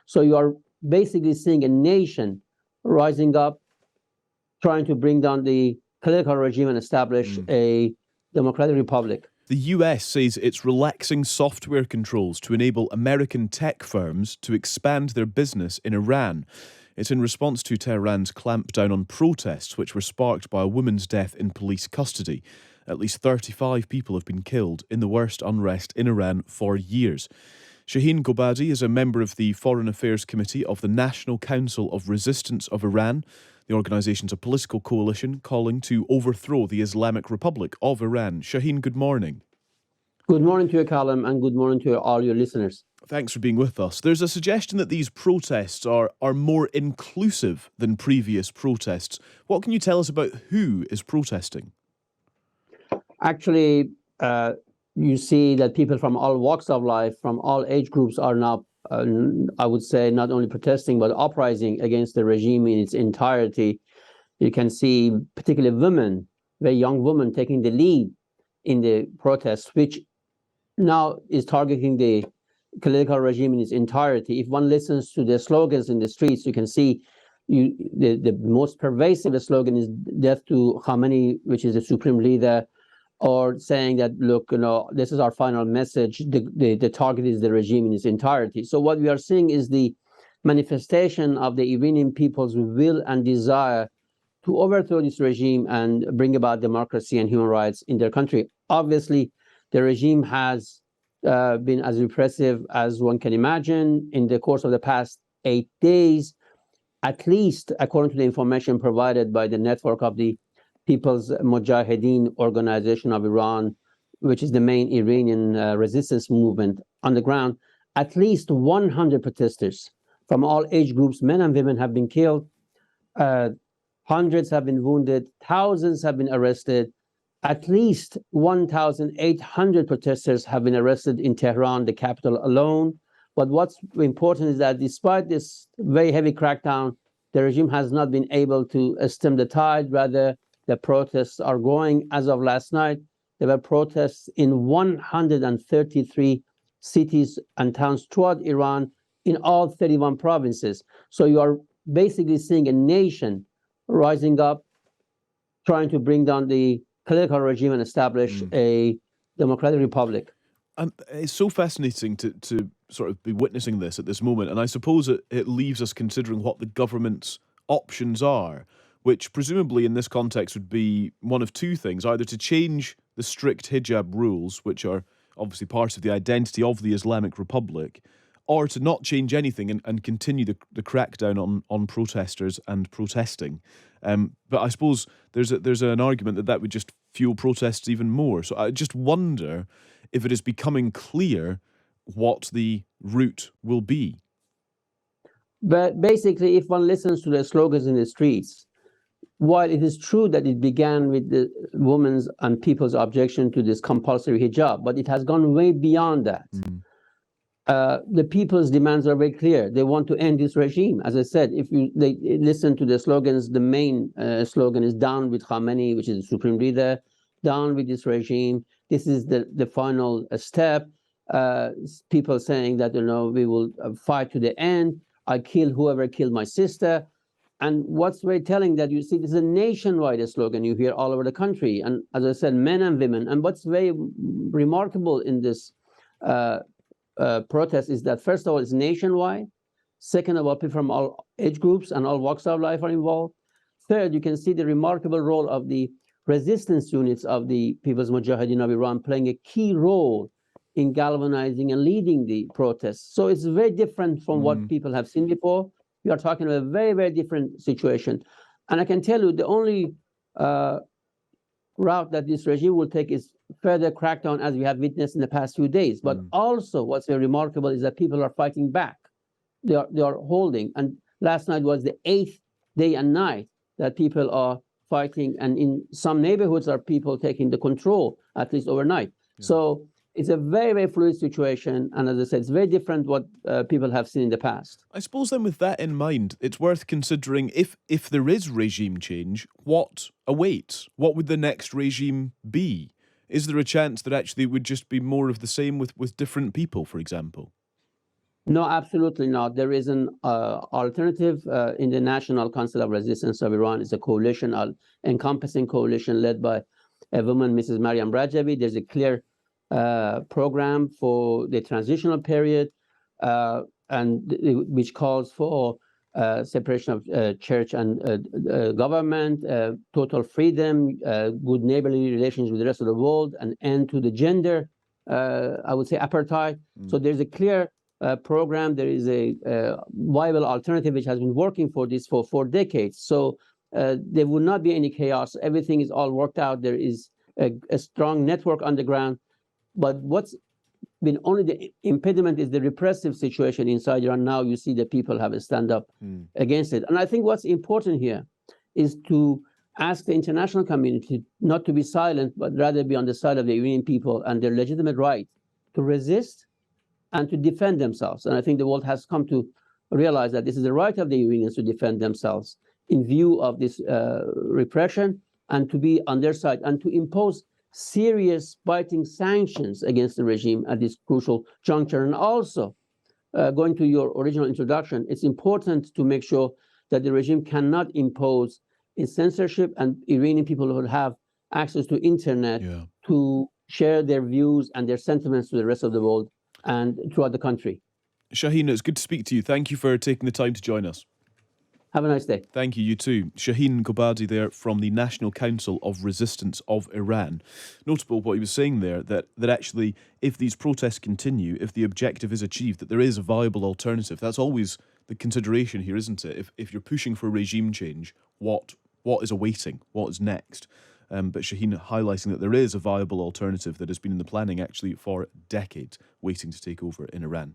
So you are basically seeing a nation rising up, trying to bring down the political regime and establish a democratic republic. The US says it's relaxing software controls to enable American tech firms to expand their business in Iran. It's in response to Tehran's clampdown on protests, which were sparked by a woman's death in police custody. At least 35 people have been killed in the worst unrest in Iran for years. Shahin Gobadi is a member of the Foreign Affairs Committee of the National Council of Resistance of Iran. The organisation's a political coalition calling to overthrow the Islamic Republic of Iran. Shahin, good morning. Good morning to you, Callum, and good morning to all your listeners. Thanks for being with us. There's a suggestion that these protests are more inclusive than previous protests. What can you tell us about who is protesting? Actually, you see that people from all walks of life, from all age groups are now, I would say, not only protesting, but uprising against the regime in its entirety. You can see particularly women, very young women, taking the lead in the protests, which now is targeting the political regime in its entirety. If one listens to the slogans in the streets, you can see the most pervasive slogan is "Death to Khamenei," which is the supreme leader, or saying that, look, this is our final message. The target is the regime in its entirety. So what we are seeing is the manifestation of the Iranian people's will and desire to overthrow this regime and bring about democracy and human rights in their country. Obviously, the regime has been as repressive as one can imagine. In the course of the past 8 days, at least, according to the information provided by the network of the People's Mujahideen Organization of Iran, which is the main Iranian resistance movement on the ground, at least 100 protesters from all age groups, men and women, have been killed. Hundreds have been wounded. Thousands have been arrested. At least 1,800 protesters have been arrested in Tehran, the capital alone. But what's important is that despite this very heavy crackdown, the regime has not been able to stem the tide. Rather, the protests are growing. As of last night, there were protests in 133 cities and towns throughout Iran in all 31 provinces. So you are basically seeing a nation rising up, trying to bring down the political regime and establish a democratic republic. And it's so fascinating to sort of be witnessing this at this moment. And I suppose it leaves us considering what the government's options are, which presumably in this context would be one of two things: either to change the strict hijab rules, which are obviously part of the identity of the Islamic Republic, or to not change anything and continue the crackdown on protesters and protesting. But I suppose there's an argument that would just fuel protests even more. So I just wonder if it is becoming clear what the route will be. But basically, if one listens to the slogans in the streets, while it is true that it began with the women's and people's objection to this compulsory hijab, but it has gone way beyond that. The people's demands are very clear. They want to end this regime. As I said, if they listen to the slogans, the main slogan is "Down with Khamenei," which is the supreme leader. Down with this regime. This is the final step. People saying that, we will fight to the end. I kill whoever killed my sister. And what's very telling that you see this is a nationwide slogan you hear all over the country. And as I said, men and women. And what's very remarkable in this protest is that, first of all, it's nationwide. Second of all, people from all age groups and all walks of life are involved. Third, you can see the remarkable role of the resistance units of the People's Mujahideen of Iran playing a key role in galvanizing and leading the protests. So it's very different from what people have seen before. We are talking about a very, very different situation. And I can tell you the only route that this regime will take is further crackdown, as we have witnessed in the past few days. But also what's very remarkable is that people are fighting back. They are holding. And last night was the 8th day and night that people are fighting. And in some neighborhoods are people taking the control, at least overnight. Yeah. So it's a very, very fluid situation. And as I said, it's very different what people have seen in the past. I suppose then with that in mind, it's worth considering if there is regime change, what awaits? What would the next regime be? Is there a chance that actually it would just be more of the same with different people, for example? No, absolutely not. There is an alternative in the National Council of Resistance of Iran. It's a coalition, encompassing coalition led by a woman, Mrs. Mariam Rajavi. There's a clear program for the transitional period, which calls for separation of church and government, total freedom, good neighborly relations with the rest of the world, an end to the gender, I would say, apartheid. So there's a clear program. There is a viable alternative which has been working for this for decades. So there will not be any chaos. Everything is all worked out. There is a strong network on the ground. But what's been only the impediment is the repressive situation inside Iran. Now you see that people have to stand up against it. And I think what's important here is to ask the international community not to be silent, but rather be on the side of the Iranian people and their legitimate right to resist and to defend themselves. And I think the world has come to realize that this is the right of the Iranians to defend themselves in view of this repression, and to be on their side and to impose serious biting sanctions against the regime at this crucial juncture. And also, going to your original introduction, it's important to make sure that the regime cannot impose its censorship, and Iranian people will have access to internet to share their views and their sentiments to the rest of the world and throughout the country. Shahin, it's good to speak to you. Thank you for taking the time to join us. Have a nice day. Thank you, you too. Shahin Gobadi there from the National Council of Resistance of Iran. Notable what he was saying there, that actually if these protests continue, if the objective is achieved, that there is a viable alternative. That's always the consideration here, isn't it? If you're pushing for regime change, what is awaiting? What is next? But Shahin highlighting that there is a viable alternative that has been in the planning actually for decades, waiting to take over in Iran.